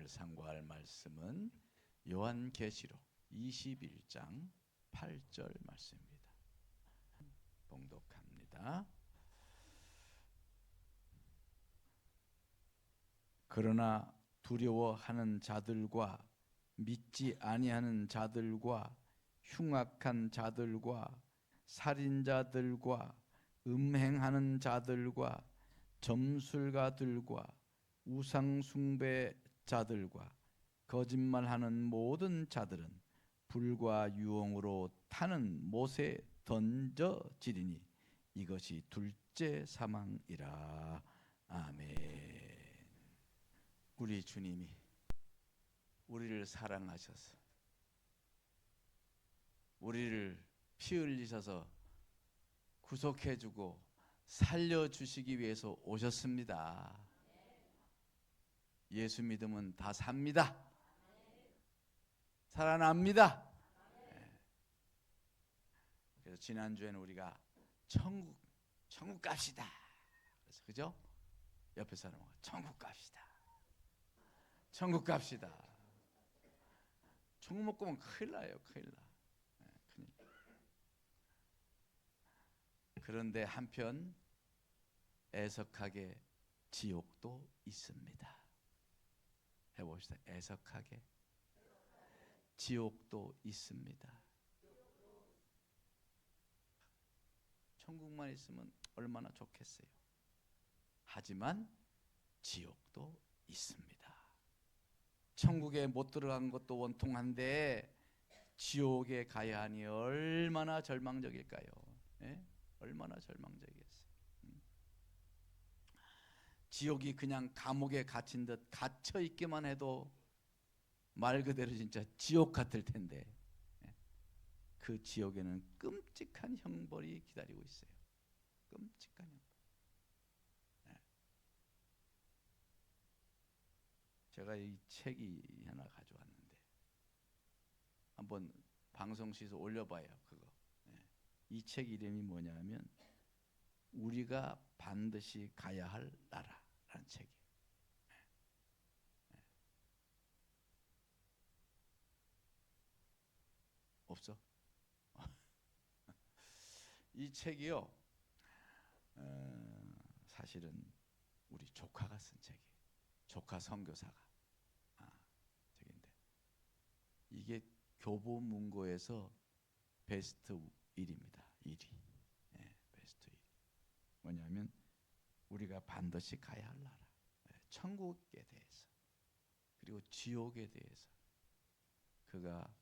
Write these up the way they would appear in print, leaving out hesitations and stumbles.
상고할 말씀은 요한계시록 21장 8절 말씀입니다. 봉독합니다. 그러나 두려워하는 자들과 믿지 아니하는 자들과 흉악한 자들과 살인자들과 음행하는 자들과 점술가들과 우상숭배자들과 거짓말하는 모든 자들은 불과 유황으로 타는 못에 던져지리니 이것이 둘째 사망이라. 아멘. 우리 주님이 우리를 사랑하셔서 우리를 피 흘리셔서 구속해주고 살려주시기 위해서 오셨습니다. 예수 믿으면 다 삽니다. 살아납니다. 그래서 지난주에는 우리가 천국 갑시다. 그래서 그죠? 옆에 사람하고 천국 갑시다. 천국 갑시다. 천국 못 가면 큰일 나요. 큰일 나. 큰일. 그런데 한편 애석하게 지옥도 있습니다. 해봅시다. 애석하게 지옥도 있습니다. 천국만 있으면 얼마나 좋겠어요. 하지만 지옥도 있습니다. 천국에 못 들어간 것도 원통한데 지옥에 가야 하니 얼마나 절망적일까요? 예? 얼마나 절망적이겠어요. 지옥이 그냥 감옥에 갇힌 듯 갇혀 있기만 해도 말 그대로 진짜 지옥 같을 텐데 그 지옥에는 끔찍한 형벌이 기다리고 있어요. 끔찍한 형벌. 제가 이 책이 하나 가져왔는데 한번 방송시에서 올려봐요. 그거. 이 책 이름이 뭐냐면 우리가 반드시 가야 할 나라라는 책이에요. 없어? 이 책이요. 사실은 우리 조카가 쓴 책이에요. 조카 선교사가 책인데 이게 교보문고에서 베스트 1입니다. 1위. 베스트 1위. 뭐냐면 우리가 반드시 가야 할 나라. 천국에 대해서 그리고 지옥에 대해서 그가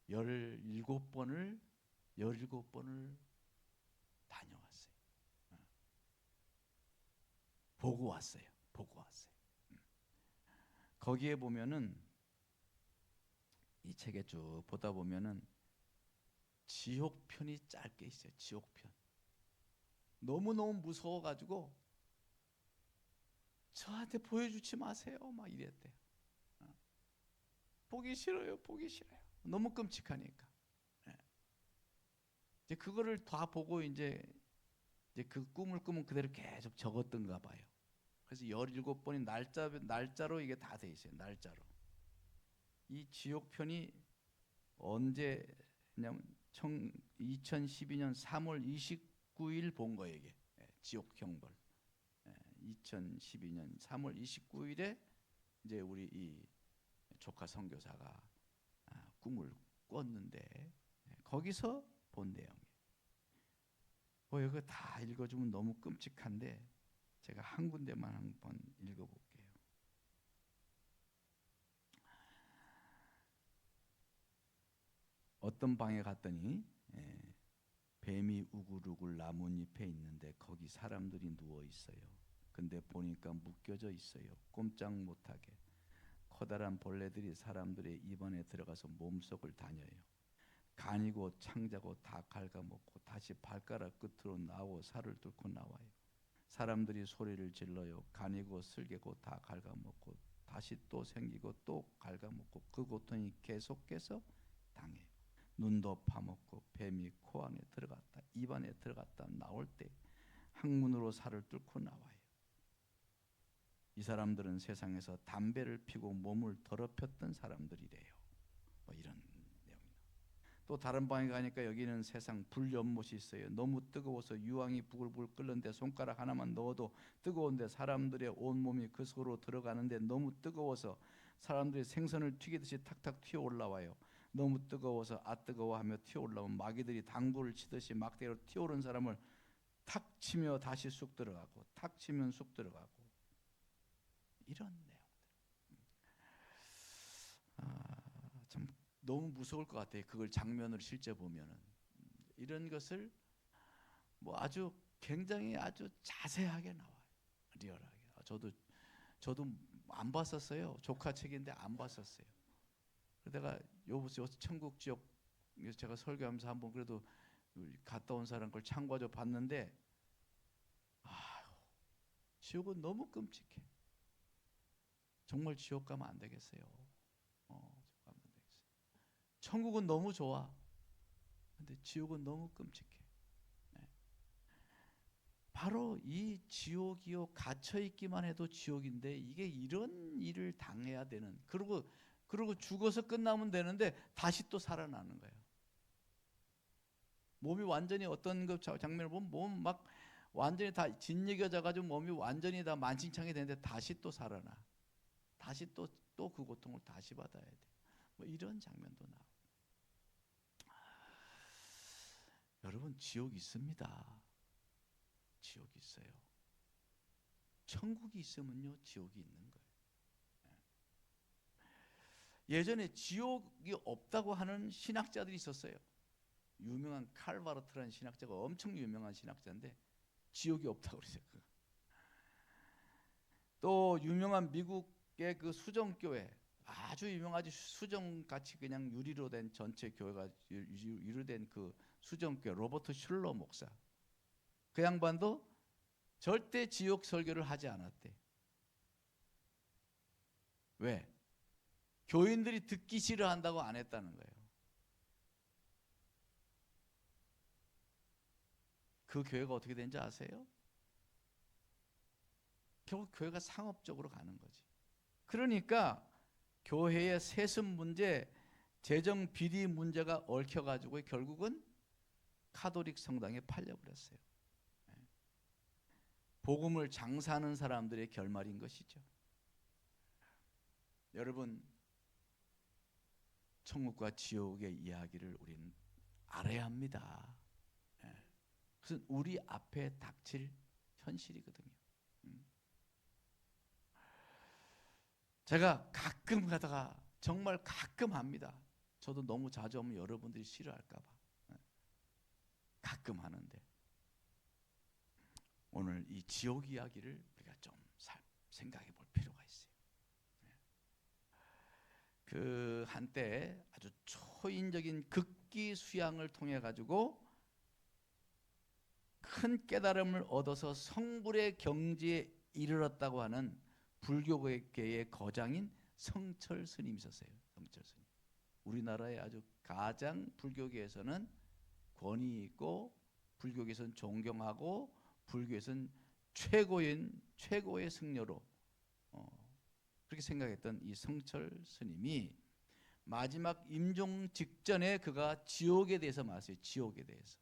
17번을 다녀왔어요. 보고 왔어요. 거기에 보면은 이 책에 쭉 보다 보면은 지옥편이 짧게 있어요. 지옥편. 너무너무 무서워가지고 저한테 보여주지 마세요. 막 이랬대요. 보기 싫어요. 너무 끔찍하니까. 이제 그거를 다 보고 이제 그 꿈을 꾸면 그대로 계속 적었던가 봐요. 그래서 17번이 날짜로 이게 다 돼 있어요. 날짜로. 이 지옥편이 언제냐면 2012년 3월 29일 본 거예요. 이게 지옥 형벌. 2012년 3월 29일에 이제 우리 이 조카 선교사가 꿈을 꿨는데 거기서 본 내용이에요. 이거 다 읽어주면 너무 끔찍한데 제가 한 군데만 한번 읽어볼게요. 어떤 방에 갔더니 뱀이 우글우글 나뭇잎에 있는데 거기 사람들이 누워 있어요. 근데 보니까 묶여져 있어요. 꼼짝 못하게. 커다란 벌레들이 사람들의 입안에 들어가서 몸속을 다녀요. 간이고 창자고 다 갉아먹고 다시 발가락 끝으로 나오고 살을 뚫고 나와요. 사람들이 소리를 질러요. 간이고 쓸개고 다 갉아먹고 다시 또 생기고 또 갉아먹고 그 고통이 계속해서 당해요. 눈도 파먹고 뱀이 코 안에 들어갔다 입 안에 들어갔다 나올 때 항문으로 살을 뚫고 나와요. 이 사람들은 세상에서 담배를 피고 몸을 더럽혔던 사람들이래요. 뭐 이런 내용입니다. 또 다른 방에 가니까 여기는 세상 불연못이 있어요. 너무 뜨거워서 유황이 부글부글 끓는데 손가락 하나만 넣어도 뜨거운데 사람들의 온몸이 그 속으로 들어가는데 너무 뜨거워서 사람들이 생선을 튀기듯이 탁탁 튀어 올라와요. 너무 뜨거워서 아 뜨거워 하며 튀어 올라오면 마귀들이 당구를 치듯이 막대기로 튀어 오른 사람을 탁 치며 다시 쑥 들어가고 탁 치면 쑥 들어가고 이런 내용들. 참 너무 무서울 것 같아요. 그걸 장면으로 실제 보면은 이런 것을 뭐 아주 굉장히 아주 자세하게 나와요. 리얼하게. 저도 안 봤었어요. 조카 책인데 안 봤었어요. 그러다가 요 천국 지역 제가 설교하면서 한번 그래도 갔다 온 사람 걸 참고해서 봤는데 지옥은 너무 끔찍해. 정말 지옥 가면 안 되겠어요. 천국은 너무 좋아. 근데 지옥은 너무 끔찍해. 네. 바로 이 지옥이요, 갇혀 있기만 해도 지옥인데 이게 이런 일을 당해야 되는. 그리고 죽어서 끝나면 되는데 다시 또 살아나는 거예요. 몸이 완전히 어떤 그 장면을 보면 몸 막 완전히 다 짓이겨져 가지고 몸이 완전히 다 만신창이 되는데 다시 또 살아나. 다시 또 그 고통을 다시 받아야 돼. 뭐 이런 장면도 나와. 여러분 지옥이 있습니다. 지옥이 있어요. 천국이 있으면요 지옥이 있는 거예요. 예전에 지옥이 없다고 하는 신학자들이 있었어요. 유명한 칼바르트라는 신학자가 엄청 유명한 신학자인데 지옥이 없다고 그러죠. 또 유명한 미국의 그 수정교회 아주 유명하지 수정같이 그냥 유리로 된 전체 교회가 유리로 된 그 수정교회 로버트 슐러 목사 그 양반도 절대 지옥 설교를 하지 않았대. 왜? 교인들이 듣기 싫어한다고 안 했다는 거예요. 그 교회가 어떻게 된지 아세요? 결국 교회가 상업적으로 가는 거지. 그러니까 교회의 세습 문제, 재정 비리 문제가 얽혀가지고 결국은 카톨릭 성당에 팔려버렸어요. 복음을 장사하는 사람들의 결말인 것이죠. 여러분, 천국과 지옥의 이야기를 우리는 알아야 합니다. 그것은 우리 앞에 닥칠 현실이거든요. 제가 가끔 가다가 정말 가끔 합니다. 저도 너무 자주 하면 여러분들이 싫어할까 봐 가끔 하는데 오늘 이 지옥 이야기를 우리가 좀 생각해 볼 필요가 있어요. 그 한때 아주 초인적인 극기 수양을 통해 가지고 큰 깨달음을 얻어서 성불의 경지에 이르렀다고 하는 불교계의 거장인 성철 스님이 있었어요. 성철 스님. 우리나라의 아주 가장 불교계에서는 권위 있고 불교계에서는 존경하고 불교에서는 최고의 승려로 그렇게 생각했던 이 성철 스님이 마지막 임종 직전에 그가 지옥에 대해서 말했어요. 지옥에 대해서.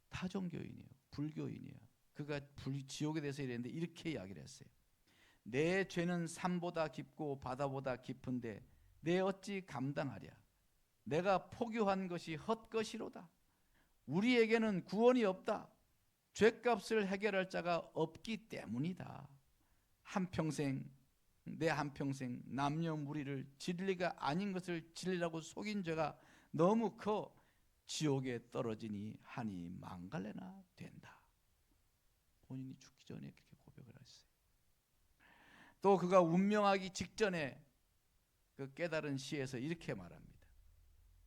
타종교인이에요. 불교인이에요. 그가 지옥에 대해서 이랬는데 이렇게 이야기를 했어요. 내 죄는 산보다 깊고 바다보다 깊은데 내 어찌 감당하랴. 내가 포교한 것이 헛것이로다. 우리에게는 구원이 없다. 죄값을 해결할 자가 없기 때문이다. 내 한평생 남녀무리를 진리가 아닌 것을 진리라고 속인 죄가 너무 커 지옥에 떨어지니 하니 망갈래나 된다. 본인이 죽기 전에 그렇게 고백을 했어요. 또 그가 운명하기 직전에 그 깨달은 시에서 이렇게 말합니다.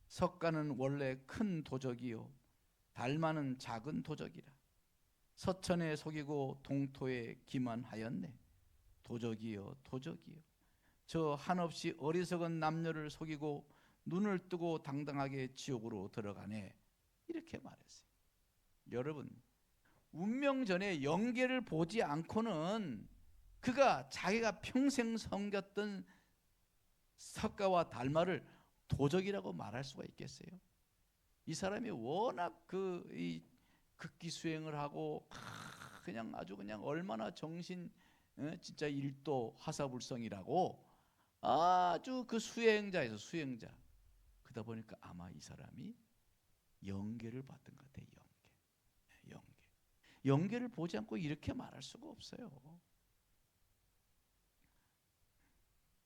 석가는 원래 큰 도적이요 달마는 작은 도적이라. 서천에 속이고 동토에 기만하였네. 도적이요 도적이요. 저 한없이 어리석은 남녀를 속이고 눈을 뜨고 당당하게 지옥으로 들어가네. 이렇게 말했어요. 여러분, 운명전에 영계를 보지 않고는 그가 자기가 평생 섬겼던 석가와 달마를 도적이라고 말할 수가 있겠어요? 이 사람이 워낙 이 극기수행을 하고 그냥 아주 그냥 얼마나 정신 진짜 일도 화사불성이라고 아주 그 수행자에서 수행자. 그러다 보니까 아마 이 사람이 영계를 봤던 것 같아요. 영계를 보지 않고 이렇게 말할 수가 없어요.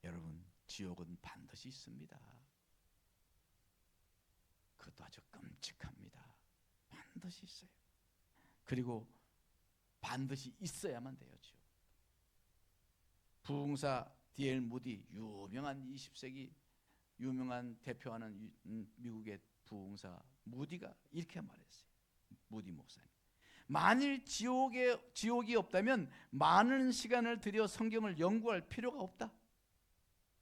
여러분, 지옥은 반드시 있습니다. 그것도 아주 끔찍합니다. 반드시 있어요. 그리고 반드시 있어야만 돼요. 지옥. 부흥사 D.L. 무디, 유명한 20세기 유명한 대표하는 미국의 부흥사 무디가 이렇게 말했어요. 무디 목사님, 만일 지옥이 없다면 많은 시간을 들여 성경을 연구할 필요가 없다.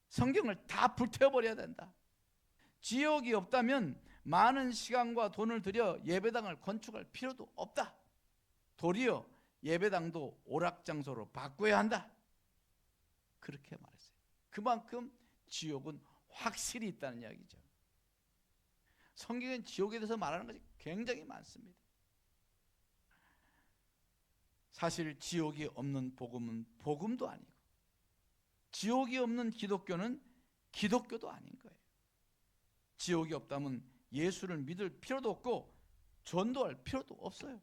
성경을 다 불태워버려야 된다. 지옥이 없다면 많은 시간과 돈을 들여 예배당을 건축할 필요도 없다. 도리어 예배당도 오락장소로 바꿔야 한다. 그렇게 말했어요. 그만큼 지옥은 확실히 있다는 이야기죠. 성경은 지옥에 대해서 말하는 것이 굉장히 많습니다. 사실 지옥이 없는 복음은 복음도 아니고, 지옥이 없는 기독교는 기독교도 아닌 거예요. 지옥이 없다면 예수를 믿을 필요도 없고 전도할 필요도 없어요.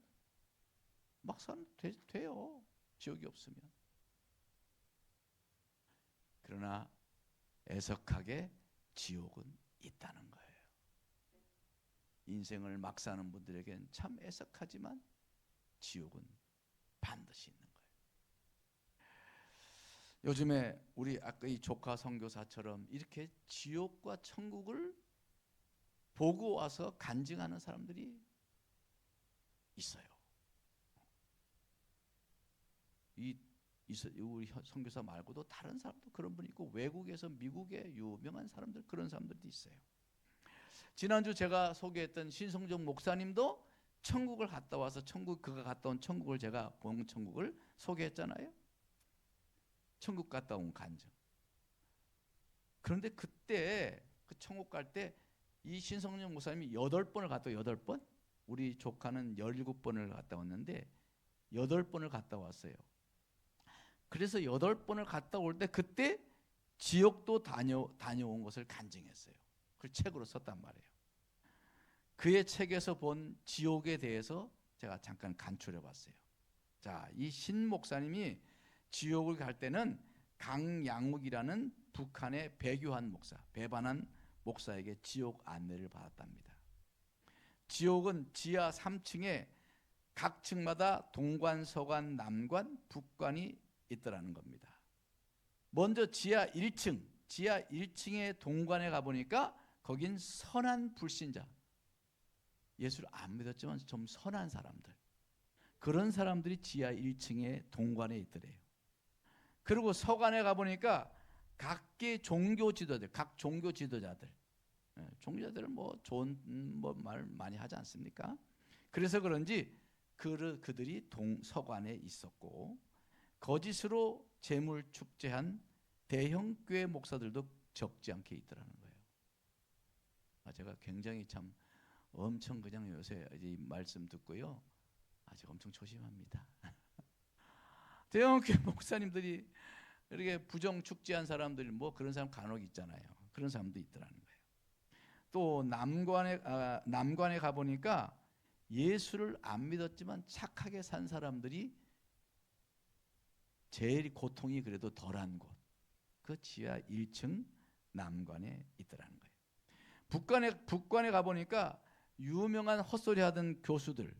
막 살면 돼요. 지옥이 없으면. 그러나 애석하게 지옥은 있다는 거예요. 인생을 막 사는 분들에겐 참 애석하지만 지옥은 반드시 있는 거예요. 요즘에 우리 아까 이 조카 선교사처럼 이렇게 지옥과 천국을 보고 와서 간증하는 사람들이 있어요. 우리 선교사 말고도 다른 사람도 그런 분이 있고, 외국에서 미국의 유명한 사람들, 그런 사람들도 있어요. 지난주 제가 소개했던 신성정 목사님도 천국을 갔다 와서 그가 갔다 온 천국을, 제가 본 천국을 소개했잖아요. 천국 갔다 온 간증. 그런데 그때 그 천국 갈 때 이 신성정 목사님이 8번을 갔다 8번? 우리 조카는 17번을 갔다 왔는데 8번을 갔다 왔어요. 그래서 8번을 갔다 올 때 그때 지옥도 다녀온 것을 간증했어요. 그걸 책으로 썼단 말이에요. 그의 책에서 본 지옥에 대해서 제가 잠깐 간추려 봤어요. 자, 이 신 목사님이 지옥을 갈 때는 강양욱이라는 북한의 배교한 목사, 배반한 목사에게 지옥 안내를 받았답니다. 지옥은 지하 3층에 각 층마다 동관, 서관, 남관, 북관이 있더라는 겁니다. 먼저 지하 1층의 동관에 가보니까 거긴 선한 불신자, 예수를 안 믿었지만 좀 선한 사람들, 그런 사람들이 지하 1층의 동관에 있더래요. 그리고 서관에 가보니까 각기 종교 지도자들, 종교자들은 뭐 좋은 말 많이 하지 않습니까? 그래서 그런지 그들이 서관에 있었고, 거짓으로 재물 축제한 대형 교회 목사들도 적지 않게 있더라는 거예요. 제가 굉장히 참 엄청 그냥 요새 이 말씀 듣고요, 아직 엄청 조심합니다. 대형 교회 목사님들이 이렇게 부정 축제한 사람들, 뭐 그런 사람 간혹 있잖아요. 그런 사람도 있더라는 거예요. 또 남관에 가보니까 예수를 안 믿었지만 착하게 산 사람들이 제일 고통이 그래도 덜한 곳, 그 지하 1층 남관에 있더라는 거예요. 북관에 가보니까 유명한 헛소리 하던 교수들,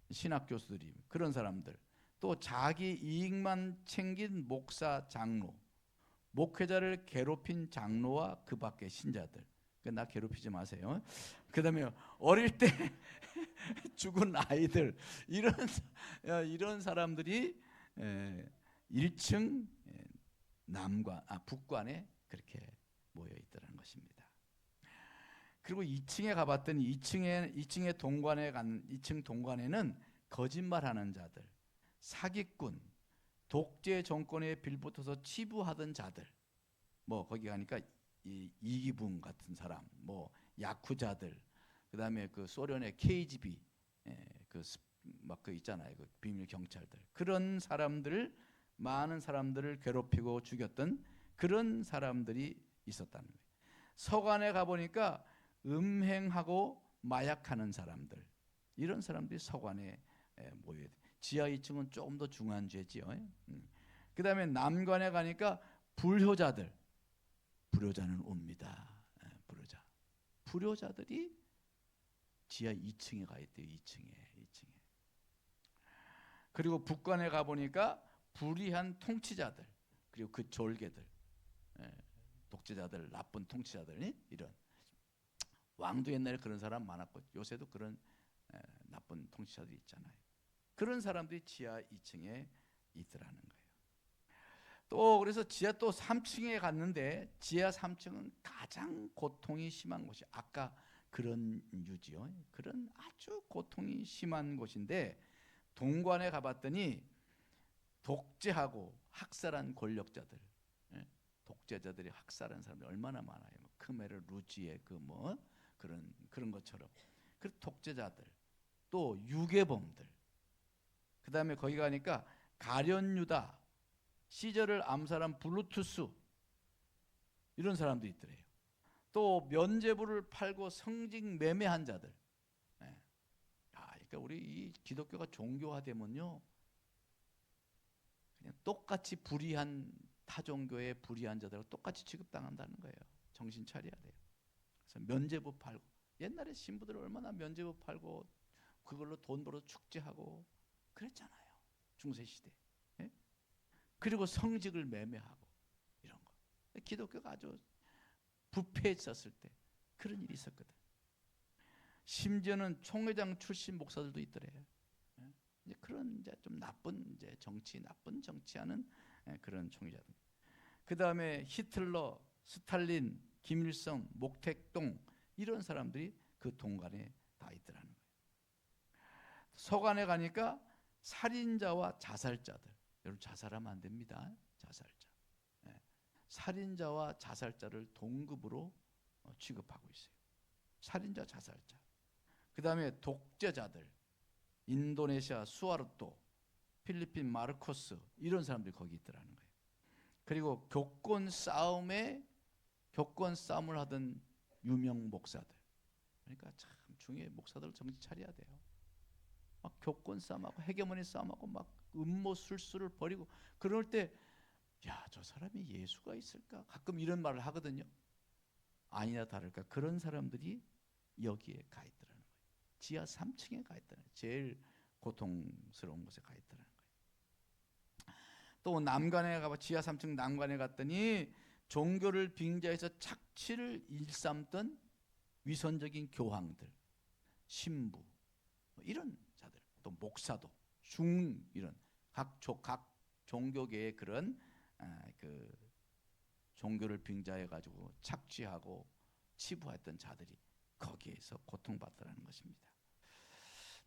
신학 교수들이, 그런 사람들, 또 자기 이익만 챙긴 목사, 장로, 목회자를 괴롭힌 장로와 그 밖의 신자들, 나 괴롭히지 마세요. 그 다음에 어릴 때 죽은 아이들, 이런 사람들이 1층 북관에 그렇게 모여 있더라는 것입니다. 그리고 2층에 가봤더니 2층 동관에는 거짓말하는 자들, 사기꾼, 독재 정권에 빌붙어서 치부하던 자들, 뭐 거기 가니까 이기붕 같은 사람, 뭐 야쿠자들, 그다음에 그 소련의 KGB, 막 그 있잖아요, 그 비밀 경찰들, 그런 사람들을, 많은 사람들을 괴롭히고 죽였던 그런 사람들이 있었다는 거예요. 서관에 가 보니까 음행하고 마약하는 사람들, 이런 사람들이 서관에 모여야 돼. 지하 2층은 조금 더 중한 죄지요. 그 다음에 남관에 가니까 불효자들, 불효자는 옵니다. 불효자들이 지하 2층에 가 있대요. 2층에. 그리고 북관에 가 보니까 불의한 통치자들, 그리고 그 졸개들, 독재자들, 나쁜 통치자들, 이런. 왕도 옛날에 그런 사람 많았고 요새도 그런 나쁜 통치자들이 있잖아요. 그런 사람들이 지하 2층에 있더라는 거예요. 또 그래서 지하 또 3층에 갔는데 지하 3층은 가장 고통이 심한 곳이, 아까 그런 유지요. 그런 아주 고통이 심한 곳인데, 동관에 가봤더니 독재하고 학살한 권력자들, 독재자들이 학살한 사람들이 얼마나 많아요. 크메르 루지의 그런 것처럼 그 독재자들, 또 유괴범들, 그 다음에 거기 가니까 가룟유다, 시저를 암살한 블루투스, 이런 사람도 있더래요. 또 면죄부를 팔고 성직 매매한 자들. 그러니까 우리 이 기독교가 종교화되면요, 그냥 똑같이 불의한 타종교의 불의한 자들하고 똑같이 취급당한다는 거예요. 정신 차려야 돼요. 그래서 면죄부 팔고, 옛날에 신부들 얼마나 면죄부 팔고 그걸로 돈 벌어 축제하고 그랬잖아요. 중세시대. 예? 그리고 성직을 매매하고 이런 거. 기독교가 아주 부패했었을 때 그런 일이 있었거든. 심지어는 총회장 출신 목사들도 있더래요. 이제 그런 이제 좀 나쁜 이제 나쁜 정치하는 그런 총회자들. 그 다음에 히틀러, 스탈린, 김일성, 목택동, 이런 사람들이 그 동관에 다 있더라는 거예요. 서관에 가니까 살인자와 자살자들. 여러분, 자살하면 안 됩니다. 자살자. 살인자와 자살자를 동급으로 취급하고 있어요. 살인자, 자살자. 그 다음에 독재자들, 인도네시아 수아르토, 필리핀 마르코스, 이런 사람들이 거기 있더라는 거예요. 그리고 교권 싸움을 하던 유명 목사들. 그러니까 참 중요해. 목사들 정신 차려야 돼요. 막 교권 싸움하고 헤게모니 싸움하고 막 음모 술수를 벌이고 그럴 때, 야, 저 사람이 예수가 있을까? 가끔 이런 말을 하거든요. 아니나 다를까 그런 사람들이 여기에 가 있더라는 거예요. 지하 3층에 가 있더라는 거예요. 제일 고통스러운 곳에 가 있더라는 거예요. 또 남관에 가봐, 지하 3층 남관에 갔더니 종교를 빙자해서 착취를 일삼던 위선적인 교황들, 신부, 이런 자들, 또 목사도, 이런 각 종교계의 그런 그 종교를 빙자해 가지고 착취하고 치부했던 자들이 거기에서 고통받더라는 것입니다.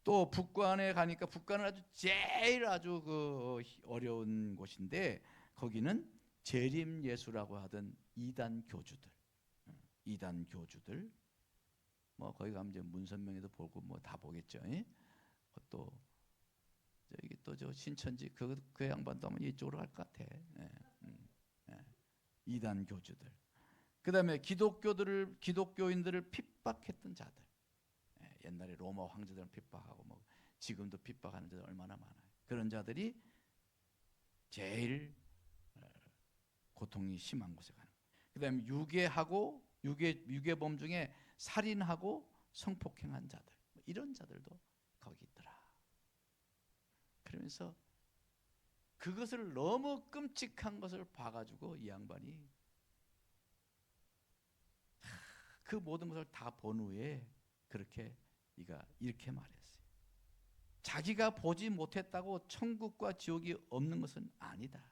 또 북관에 가니까, 북관은 제일 아주 그 어려운 곳인데, 거기는 재림 예수라고 하던 이단 교주들, 뭐 거기 가면 이제 문선명에도 보고 뭐 다 보겠죠. 또 저기 또 저 신천지 그 양반도 아마 이쪽으로 갈 것 같아. 이단 교주들. 그다음에 기독교인들을 핍박했던 자들. 옛날에 로마 황제들은 핍박하고 뭐 지금도 핍박하는 자들 얼마나 많아요. 그런 자들이 제일 고통이 심한 곳에 가는 거예요. 그다음에 유괴범 중에 살인하고 성폭행한 자들, 이런 자들도 거기 있더라. 그러면서 그것을 너무 끔찍한 것을 봐가지고 이 양반이 그 모든 것을 다 본 후에 이렇게 말했어요. 자기가 보지 못했다고 천국과 지옥이 없는 것은 아니다.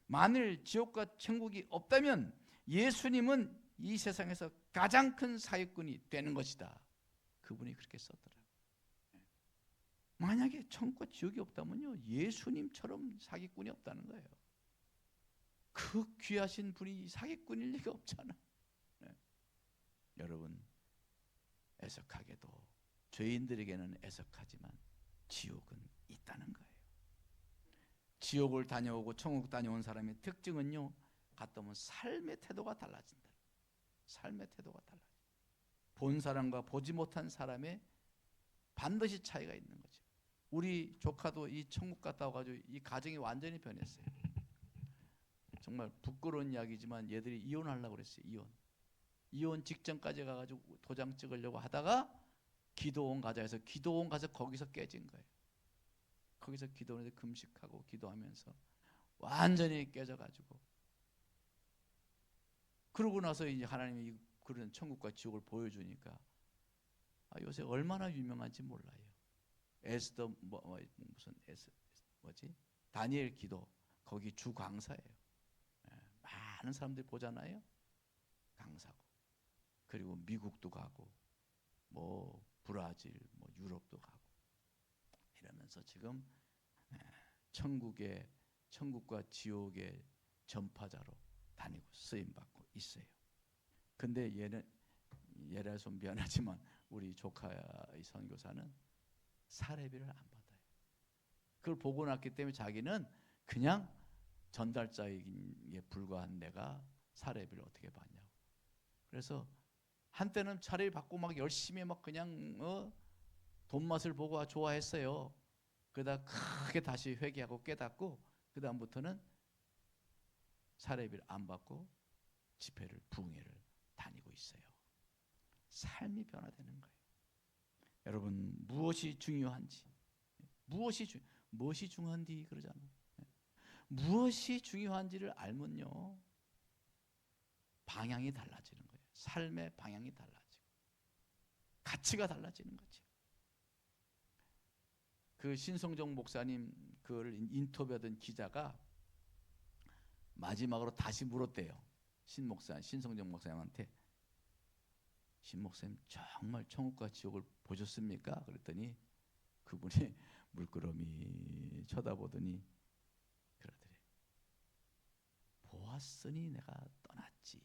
만일 지옥과 천국이 없다면 예수님은 이 세상에서 가장 큰 사기꾼이 되는 것이다. 그분이 그렇게 썼더라. 만약에 천국과 지옥이 없다면요, 예수님처럼 사기꾼이 없다는 거예요. 그 귀하신 분이 사기꾼일 리가 없잖아. 네. 여러분, 애석하게도 죄인들에게는 애석하지만 지옥은 있다는 거예요. 지옥을 다녀오고 천국 다녀온 사람의 특징은요, 갔다 오면 삶의 태도가 달라진다. 삶의 태도가 달라져. 본 사람과 보지 못한 사람의 반드시 차이가 있는 거죠. 우리 조카도 이 천국 갔다 와가지고 이 가정이 완전히 변했어요. 정말 부끄러운 이야기지만 얘들이 이혼하려고 그랬어요. 이혼 직전까지 가가지고 도장 찍으려고 하다가 기도원 가자 해서 기도원 가서 거기서 깨진 거예요. 거기서 기도원에서 금식하고 기도하면서 완전히 깨져가지고, 그러고 나서 이제 하나님이 그런 천국과 지옥을 보여주니까 요새 얼마나 유명한지 몰라요. 에스더 뭐지? 다니엘 기도 거기 주 강사예요. 많은 사람들이 보잖아요. 강사고. 그리고 미국도 가고 뭐 브라질, 뭐 유럽도 가고 이러면서 지금 천국과 지옥의 전파자로 다니고 쓰임 받고 있어요. 근데 얘라서 미안하지만 우리 조카의 선교사는 사례비를 안 받아요. 그걸 보고 났기 때문에 자기는 그냥 전달자에게 불과한 내가 사례비를 어떻게 받냐고. 그래서 한때는 차라리 받고 막 열심히 막 그냥 돈 맛을 보고 좋아했어요. 그러다 크게 다시 회개하고 깨닫고 그 다음부터는 사례비를 안 받고 집회를 부흥회를 다니고 있어요. 삶이 변화되는 거예요. 여러분, 무엇이 중요한지, 무엇이 중요한지 그러잖아요. 무엇이 중요한지를 알면요, 방향이 달라지는 거예요. 삶의 방향이 달라지고 가치가 달라지는 거죠. 그 신성정 목사님 그걸 인터뷰하던 기자가 마지막으로 다시 물었대요. 신성정 목사님한테, 신 목사님 정말 천국과 지옥을 보셨습니까? 그랬더니 그분이 물끄러미 쳐다보더니 그러더래. 보았으니 내가 떠났지.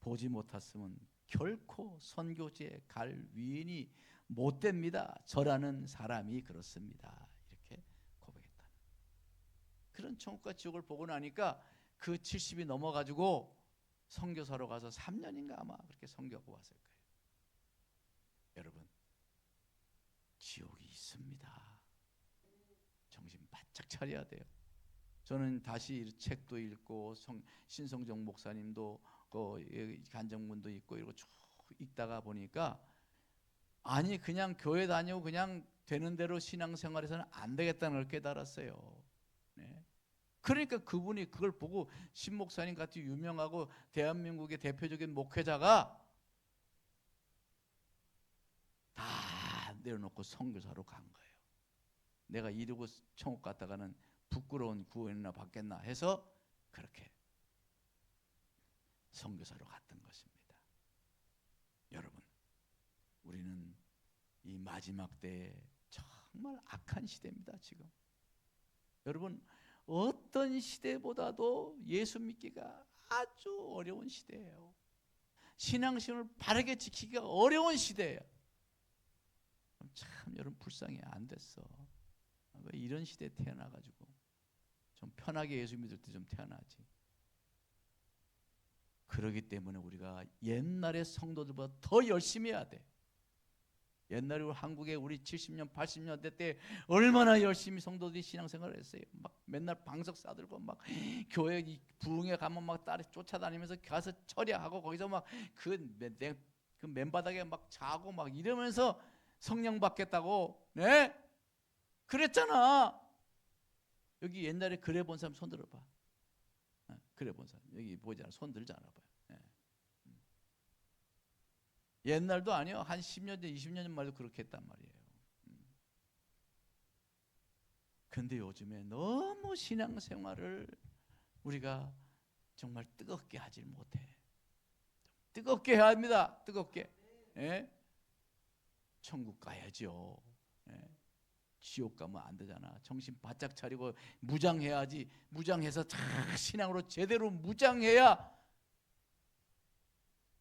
보지 못했으면 결코 선교지에 갈 위인이 못 됩니다. 저라는 사람이 그렇습니다. 이렇게 고백했다. 그런 천국과 지옥을 보고 나니까 그 70이 넘어가지고 선교사로 가서 3년인가 아마 그렇게 선교하고 왔을 거예요. 여러분, 지옥이 있습니다. 정신 바짝 차려야 돼요. 저는 다시 책도 읽고 신성정 목사님도 간정문도 읽고 이러고 쭉 읽다가 보니까 아니 그냥 교회 다니고 그냥 되는 대로 신앙생활에서는 안 되겠다는 걸 깨달았어요. 네. 그러니까 그분이 그걸 보고 신 목사님 같이 유명하고 대한민국의 대표적인 목회자가 다 내려놓고 선교사로 간 거예요. 내가 이러고 천국 갔다가는 부끄러운 구원이나 받겠나 해서 그렇게 선교사로 갔던 것입니다. 여러분, 우리는 이 마지막 때에 정말 악한 시대입니다. 지금 여러분, 어떤 시대보다도 예수 믿기가 아주 어려운 시대예요. 신앙심을 바르게 지키기가 어려운 시대예요. 참 여러분 불쌍해. 안 됐어. 왜 이런 시대에 태어나가지고 좀 편하게 예수 믿을 때 좀 태어나지. 그러기 때문에 우리가 옛날의 성도들보다 더 열심히 해야 돼. 옛날에 한국에 우리 70년 80년대 때 얼마나 열심히 성도들이 신앙생활을 했어요. 막 맨날 방석 싸들고 막 교회 부흥회 가면 막 딸이 쫓아다니면서 가서 철야하고 거기서 막 그 맨바닥에 막 자고 막 이러면서 성령 받겠다고, 네? 그랬잖아. 여기 옛날에 그래 본 사람 손 들어봐. 그래 본 사람 여기 보잖아. 손 들지 않아 봐요. 옛날도 아니요. 한 10년 전, 20년 전 말도 그렇게 했단 말이에요. 근데 요즘에 너무 신앙생활을 우리가 정말 뜨겁게 하질 못해. 뜨겁게 해야 합니다. 뜨겁게. 예? 천국 가야죠. 지옥 가면 안 되잖아. 정신 바짝 차리고 무장해야지. 무장해서 다 신앙으로 제대로 무장해야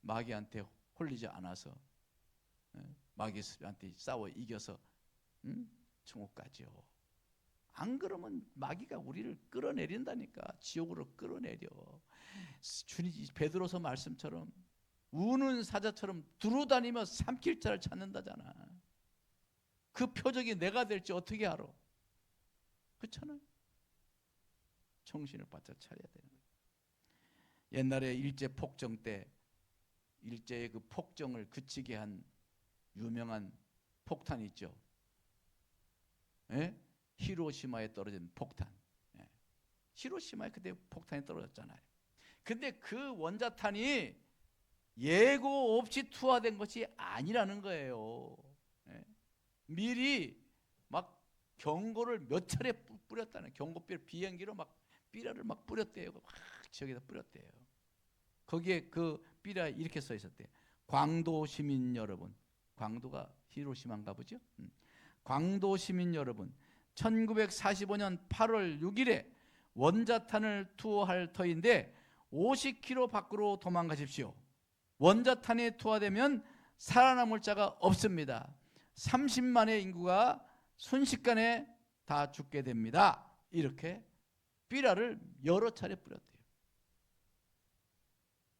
마귀한테 홀리지 않아서, 마귀한테 싸워 이겨서 천국 가죠. 안 그러면 마귀가 우리를 끌어내린다니까. 지옥으로 끌어내려. 주님 베드로서 말씀처럼 우는 사자처럼 두루다니며 삼킬 자를 찾는다잖아. 그 표적이 내가 될지 어떻게 알아? 그렇잖아요. 정신을 바짝 차려야 되는 거예요. 옛날에 일제 폭정 때 일제의 그 폭정을 그치게 한 유명한 폭탄 있죠. 예? 히로시마에 떨어진 폭탄. 예. 히로시마에 그때 폭탄이 떨어졌잖아요. 근데 그 원자탄이 예고 없이 투하된 것이 아니라는 거예요. 예. 미리 막 경고를 몇 차례 뿌렸다는, 경고비를 비행기로 막 삐라를 막 뿌렸대요. 막 지역에다 뿌렸대요. 거기에 그 삐라 이렇게 써 있었대요. 광도 시민 여러분, 광도가 히로시마인가 보죠. 광도 시민 여러분, 1945년 8월 6일에 원자탄을 투하할 터인데 50km 밖으로 도망가십시오. 원자탄이 투하되면 살아남을 자가 없습니다. 30만의 인구가 순식간에 다 죽게 됩니다. 이렇게 삐라를 여러 차례 뿌렸대요.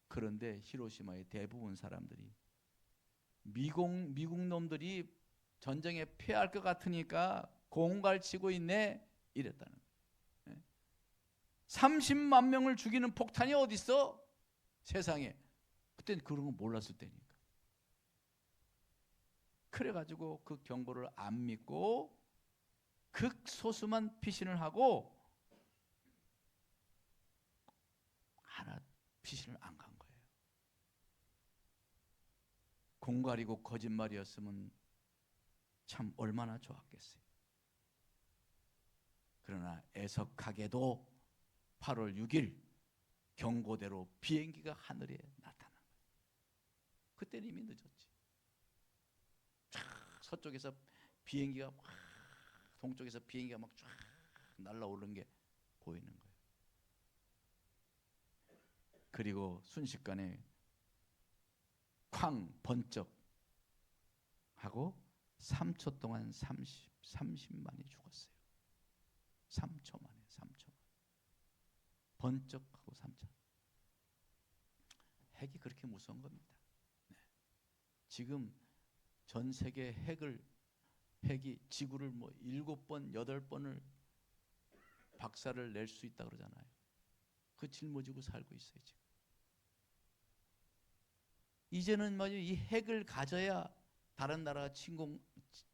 그런데 히로시마의 대부분 사람들이 미국 놈들이 전쟁에 패할 것 같으니까 공갈 치고 있네 이랬다는 거예요. 30만 명을 죽이는 폭탄이 어디 있어? 세상에. 그때는 그런 거 몰랐을 때니까. 그래가지고 그 경고를 안 믿고 극소수만 피신을 하고 하나 피신을 안 간 거예요. 공갈이고 거짓말이었으면 참 얼마나 좋았겠어요. 그러나 애석하게도 8월 6일 경고대로 비행기가 하늘에 나타난 거예요. 그때는 이미 늦었지. 쫙 서쪽에서 비행기가 막, 동쪽에서 비행기가 막 쫙 날아오르는 게 보이는 거예요. 그리고 순식간에 쾅 번쩍 하고 3초 동안 30만이 죽었어요. 3초 만에 3초. 번쩍하고 3초. 핵이 그렇게 무서운 겁니다. 네. 지금 전 세계 핵이 지구를 뭐 7번, 8번을 박살을 낼 수 있다 그러잖아요. 그 짊어지고 살고 있어요, 지금. 이제는 말이죠, 이 핵을 가져야 다른 나라가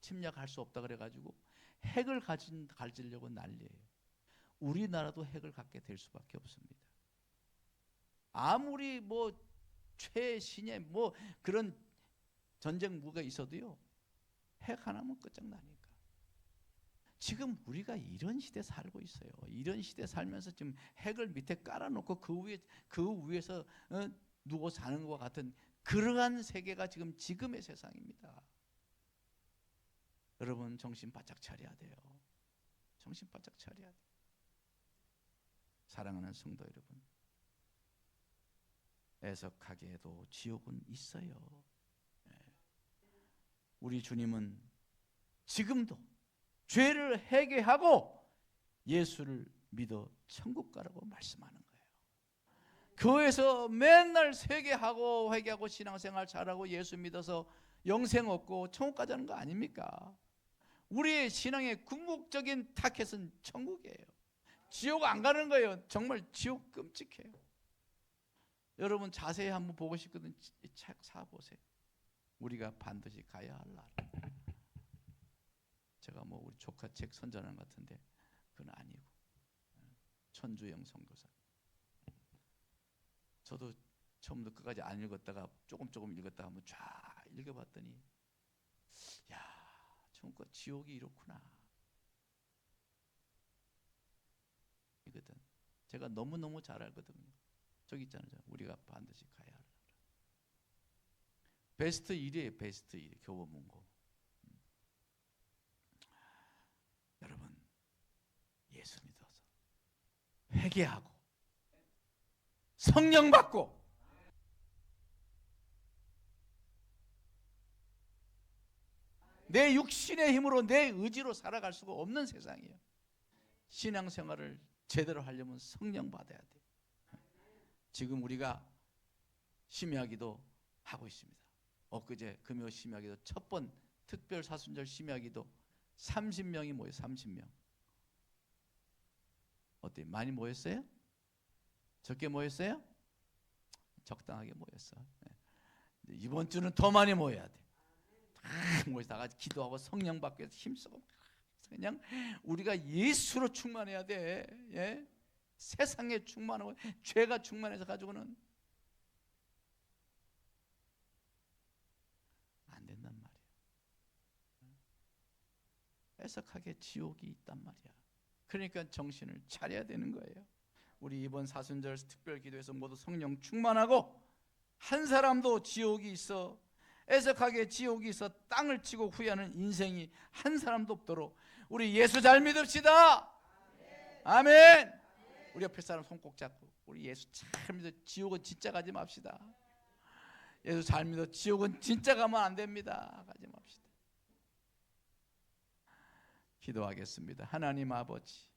침략할 수 없다 그래가지고 핵을 가지려고 난리예요. 우리나라도 핵을 갖게 될 수밖에 없습니다. 아무리 뭐 최신의 뭐 그런 전쟁 무기가 있어도요, 핵 하나면 끝장나니까. 지금 우리가 이런 시대 살고 있어요. 이런 시대 살면서 지금 핵을 밑에 깔아놓고 그 위에서 누워 사는 것과 같은 그러한 세계가 지금의 세상입니다. 여러분 정신 바짝 차려야 돼요. 정신 바짝 차려야 돼요. 사랑하는 성도 여러분, 애석하게도 지옥은 있어요. 우리 주님은 지금도 죄를 회개하고 예수를 믿어 천국 가라고 말씀하는 거예요. 교회에서 맨날 회개하고 신앙생활 잘하고 예수 믿어서 영생 얻고 천국 가자는 거 아닙니까? 우리의 신앙의 궁극적인 타겟은 천국이에요. 지옥 안 가는 거예요. 정말 지옥 끔찍해요. 여러분 자세히 한번 보고 싶거든. 이 책 사보세요. 우리가 반드시 가야 할 나라. 제가 뭐 우리 조카 책 선전하는 것 같은데 그건 아니고, 천주영 선교사. 저도 처음부터 끝까지 안 읽었다가 조금 읽었다가 한번 쫙 읽어봤더니, 야, 천국과 지옥이 이렇구나. 이거든. 제가 너무너무 잘 알거든요. 저기 있잖아요. 우리가 반드시 가야 할 나라. 베스트 1위에요. 베스트 1위 교보문고. 예수 믿어서 회개하고 성령 받고 내 육신의 힘으로 내 의지로 살아갈 수가 없는 세상이에요. 신앙생활을 제대로 하려면 성령 받아야 돼요. 지금 우리가 심야기도 하고 있습니다. 엊그제 금요 심야기도 첫 번 특별 사순절 심야기도 30명이 모여 30명. 어때요? 많이 모였어요? 적게 모였어요? 적당하게 모였어. 이번 주는 더 많이 모여야 돼. 다 모여서 다 같이 기도하고 성령 받기 위해서 힘쓰고 그냥 우리가 예수로 충만해야 돼. 예? 세상에 충만하고 죄가 충만해서 가지고는 안 된단 말이야. 애석하게 지옥이 있단 말이야. 그러니까 정신을 차려야 되는 거예요. 우리 이번 사순절 특별 기도에서 모두 성령 충만하고 한 사람도 지옥이 있어 애석하게 지옥이 있어 땅을 치고 후회하는 인생이 한 사람도 없도록 우리 예수 잘 믿읍시다. 아멘. 우리 옆에 사람 손 꼭 잡고 우리 예수 잘 믿어 지옥은 진짜 가지 맙시다. 예수 잘 믿어 지옥은 진짜 가면 안 됩니다. 가지 맙시다. 기도하겠습니다. 하나님 아버지,